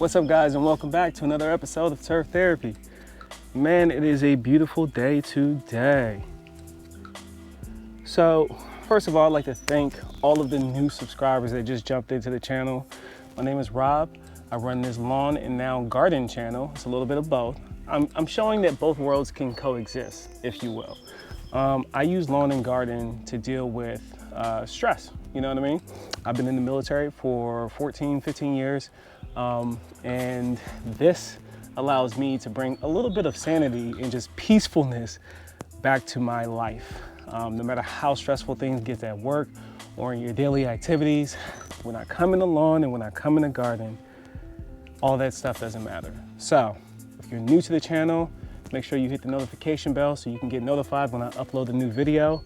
What's up, guys, and welcome back to another episode of Turf Therapy. Man, it is a beautiful day today. So first of all, I'd like to thank all of the new subscribers that just jumped into the channel. My name is Rob. I run this lawn and now garden channel. It's a little bit of both. I'm showing that both worlds can coexist, if you will. I use lawn and garden to deal with stress, you know what I mean? I've been in the military for 14, 15 years, and this allows me to bring a little bit of sanity and just peacefulness back to my life. No matter how stressful things get at work or in your daily activities, when I come in the lawn and when I come in the garden, all that stuff doesn't matter. So if you're new to the channel, make sure you hit the notification bell so you can get notified when I upload a new video.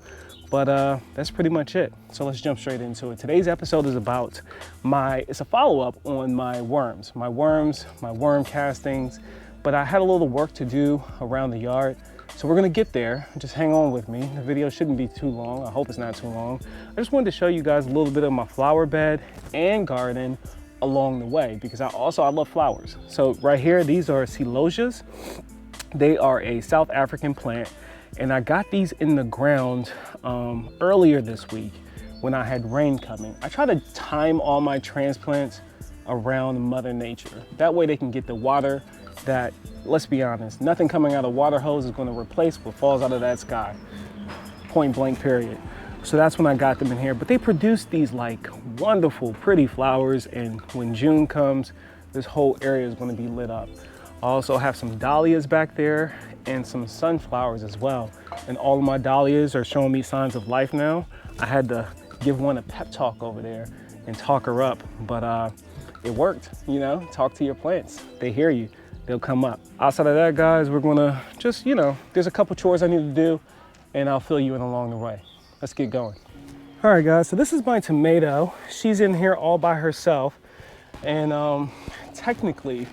But that's pretty much it. So let's jump straight into it. Today's episode is about it's a follow-up on my worm castings, but I had a little work to do around the yard. So we're gonna get there, just hang on with me. The video shouldn't be too long. I hope it's not too long. I just wanted to show you guys a little bit of my flower bed and garden along the way, because I love flowers. So right here, these are Celosias. They are a South African plant, and I got these in the ground earlier this week when I had rain coming. I try to time all my transplants around Mother Nature. That way they can get the water that, let's be honest, nothing coming out of water hose is gonna replace what falls out of that sky, point blank period. So that's when I got them in here. But they produce these like wonderful, pretty flowers, and when June comes, this whole area is gonna be lit up. I also have some dahlias back there and some sunflowers as well. And all of my dahlias are showing me signs of life now. I had to give one a pep talk over there and talk her up, but it worked, you know, talk to your plants. They hear you, they'll come up. Outside of that, guys, we're gonna just, there's a couple chores I need to do and I'll fill you in along the way. Let's get going. All right, guys, so this is my tomato. She's in here all by herself. And technically,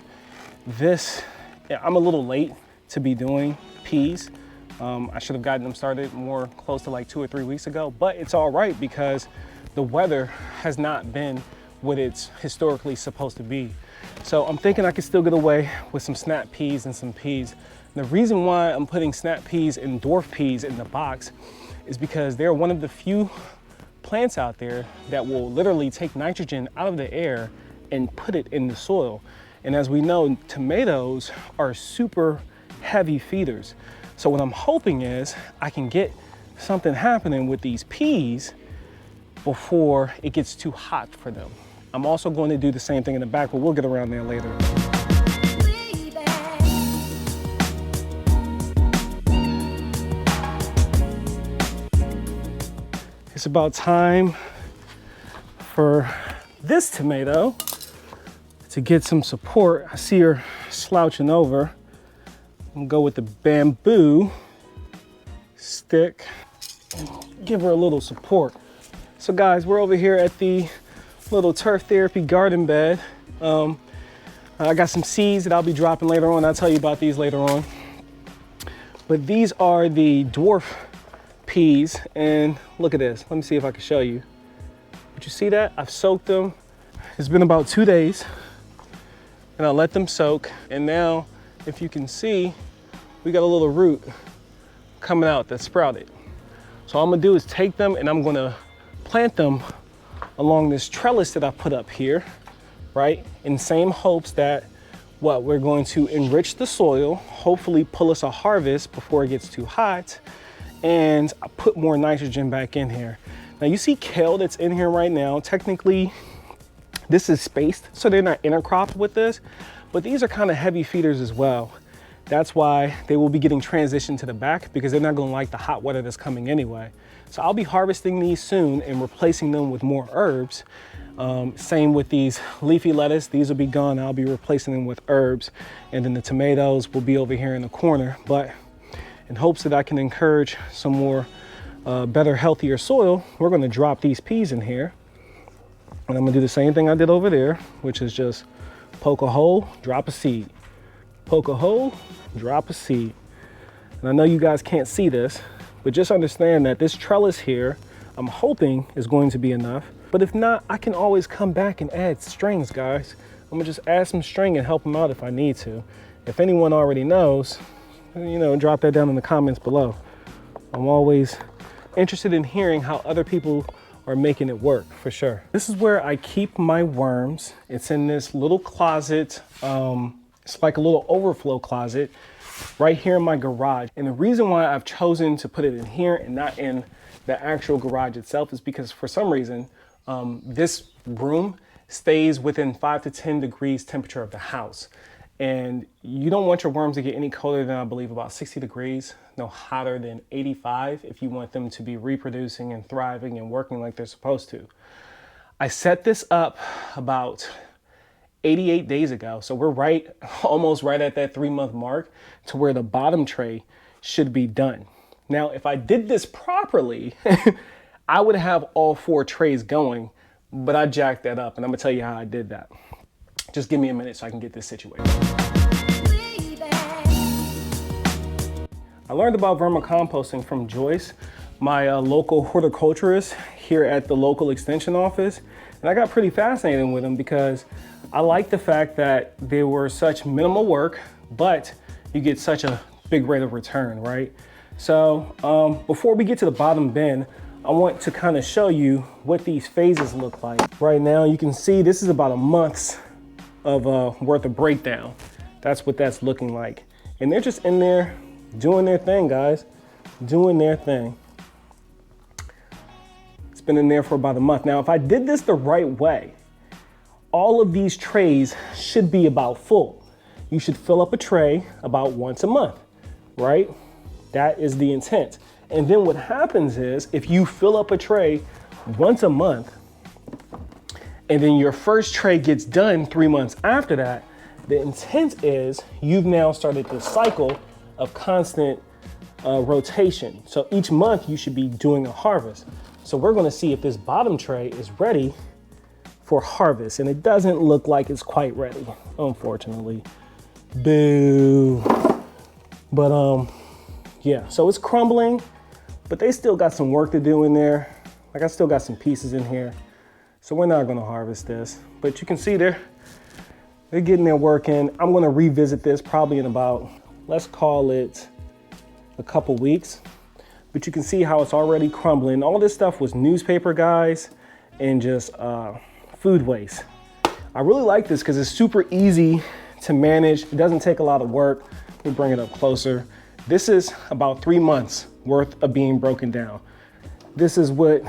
I'm a little late to be doing peas. I should have gotten them started more close to like 2 or 3 weeks ago, but it's all right because the weather has not been what it's historically supposed to be. So I'm thinking I can still get away with some snap peas and some peas. And the reason why I'm putting snap peas and dwarf peas in the box is because they're one of the few plants out there that will literally take nitrogen out of the air and put it in the soil. And as we know, tomatoes are super heavy feeders. So what I'm hoping is I can get something happening with these peas before it gets too hot for them. I'm also going to do the same thing in the back, but we'll get around there later. It's about time for this tomato to get some support. I see her slouching over. I'm gonna go with the bamboo stick and give her a little support. So guys, we're over here at the little Turf Therapy garden bed. I got some seeds that I'll be dropping later on. I'll tell you about these later on. But these are the dwarf peas, and look at this. Let me see if I can show you. Did you see that? I've soaked them. It's been about 2 days, and I let them soak. And now, if you can see, we got a little root coming out that sprouted. So all I'm gonna do is take them and I'm gonna plant them along this trellis that I put up here, right? In same hopes that we're going to enrich the soil, hopefully pull us a harvest before it gets too hot, and I put more nitrogen back in here. Now you see kale that's in here right now. Technically, this is spaced, so they're not intercropped with this, but these are kind of heavy feeders as well. That's why they will be getting transitioned to the back, because they're not gonna like the hot weather that's coming anyway. So I'll be harvesting these soon and replacing them with more herbs. Same with these leafy lettuce. These will be gone. I'll be replacing them with herbs. And then the tomatoes will be over here in the corner. But in hopes that I can encourage some more better, healthier soil, we're gonna drop these peas in here. And I'm gonna do the same thing I did over there, which is just poke a hole, drop a seed. Poke a hole, drop a seed. And I know you guys can't see this, but just understand that this trellis here, I'm hoping is going to be enough. But if not, I can always come back and add strings, guys. I'm gonna just add some string and help them out if I need to. If anyone already knows, you know, drop that down in the comments below. I'm always interested in hearing how other people are making it work, for sure. This is where I keep my worms. It's in this little closet. It's like a little overflow closet right here in my garage. And the reason why I've chosen to put it in here and not in the actual garage itself is because for some reason, this room stays within 5 to 10 degrees temperature of the house. And you don't want your worms to get any colder than, I believe, about 60 degrees, no hotter than 85 if you want them to be reproducing and thriving and working like they're supposed to. I set this up about 88 days ago. So we're almost right at that 3-month mark to where the bottom tray should be done. Now, if I did this properly, I would have all 4 trays going, but I jacked that up, and I'm gonna tell you how I did that. Just give me a minute so I can get this situated. I learned about vermicomposting from Joyce, my local horticulturist here at the local extension office. And I got pretty fascinated with them because I like the fact that they were such minimal work, but you get such a big rate of return, right? So before we get to the bottom bin, I want to kind of show you what these phases look like. Right now, you can see this is about a month's of worth of breakdown. That's what that's looking like. And they're just in there doing their thing, guys, doing their thing. It's been in there for about a month. Now, if I did this the right way, all of these trays should be about full. You should fill up a tray about once a month, right? That is the intent. And then what happens is if you fill up a tray once a month, and then your first tray gets done 3 months after that, the intent is you've now started this cycle of constant rotation. So each month you should be doing a harvest. So we're gonna see if this bottom tray is ready for harvest. And it doesn't look like it's quite ready, unfortunately. Boo. But yeah, so it's crumbling, but they still got some work to do in there. Like I still got some pieces in here. So we're not gonna harvest this, but you can see they're getting their work in. I'm gonna revisit this probably in about, let's call it a couple weeks, but you can see how it's already crumbling. All this stuff was newspaper, guys, and just food waste. I really like this because it's super easy to manage. It doesn't take a lot of work. Let me bring it up closer. This is about 3 months worth of being broken down. This is what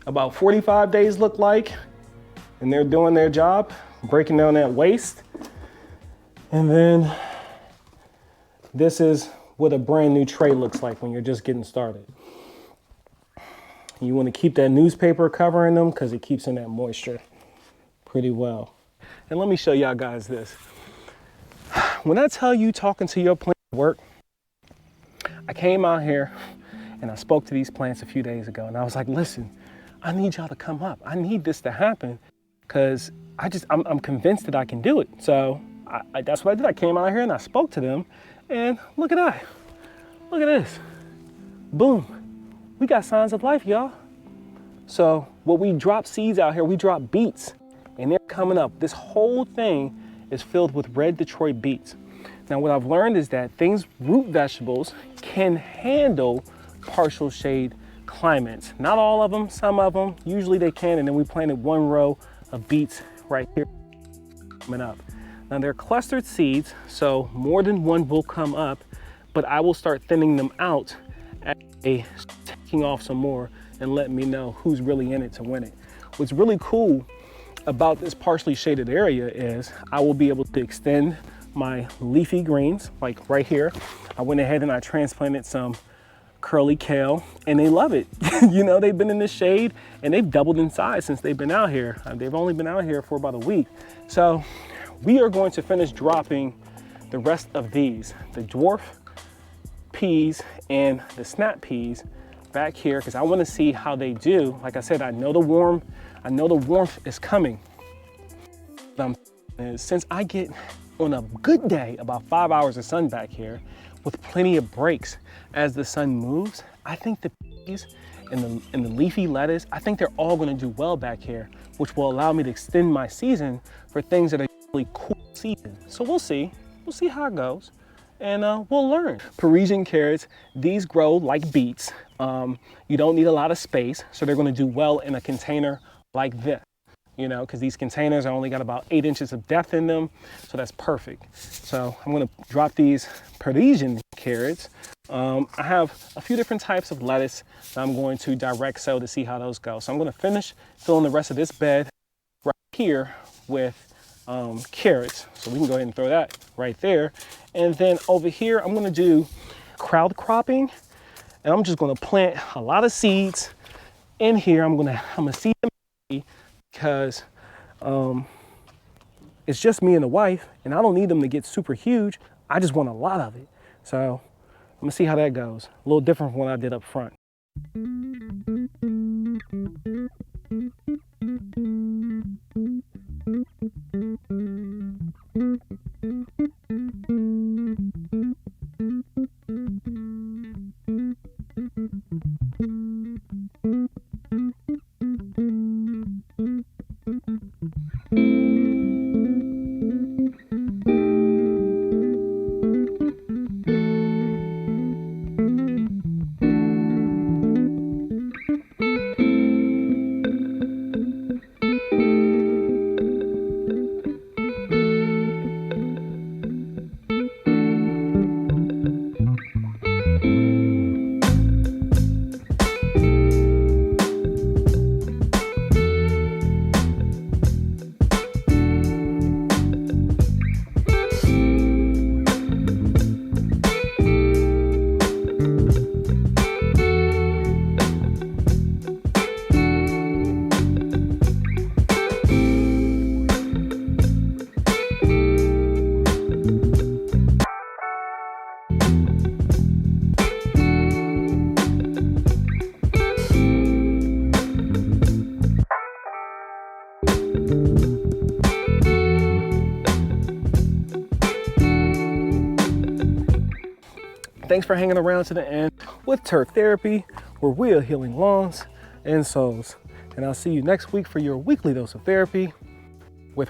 about 45 days look like, and they're doing their job, breaking down that waste. And then this is what a brand new tray looks like when you're just getting started. You want to keep that newspaper covering them because it keeps in that moisture pretty well. And let me show y'all guys this. When I tell you talking to your plant work, I came out here and I spoke to these plants a few days ago, and I was like, listen, I need y'all to come up. I need this to happen because I'm convinced that I can do it. So that's what I did. I came out here and I spoke to them, and look at that. Look at this. Boom. We got signs of life, y'all. So what we drop seeds out here, we drop beets, and they're coming up. This whole thing is filled with red Detroit beets. Now what I've learned is that root vegetables can handle partial shade climates. Not all of them, some of them, usually they can. And then we planted 1 row of beets right here coming up. Now they're clustered seeds, so more than one will come up, but I will start thinning them out as they taking off some more and letting me know who's really in it to win it. What's really cool about this partially shaded area is I will be able to extend my leafy greens, like right here. I went ahead and I transplanted some curly kale, and they love it. You know, they've been in the shade and they've doubled in size since they've been out here. They've only been out here for about a week. So we are going to finish dropping the rest of these, the dwarf peas and the snap peas back here, because I want to see how they do. Like I said, I know the warmth is coming. Since I get on a good day about 5 hours of sun back here with plenty of breaks as the sun moves, I think the peas and the leafy lettuce, I think they're all going to do well back here. which will allow me to extend my season for things that are usually cool season. So we'll see how it goes, and we'll learn. Parisian carrots, these grow like beets. You don't need a lot of space, so they're gonna do well in a container like this, you know, because these containers are only got about 8 inches of depth in them, so that's perfect. So I'm gonna drop these Parisian carrots. I have a few different types of lettuce that I'm going to direct sow to see how those go. So I'm gonna finish filling the rest of this bed right here with carrots. So we can go ahead and throw that right there. And then over here, I'm gonna do crowd cropping, and I'm just gonna plant a lot of seeds in here. I'm gonna seed them because it's just me and the wife, and I don't need them to get super huge. I just want a lot of it. So I'm gonna see how that goes. A little different from what I did up front. Thanks for hanging around to the end with Turf Therapy, where we are healing lawns and souls. And I'll see you next week for your weekly dose of therapy with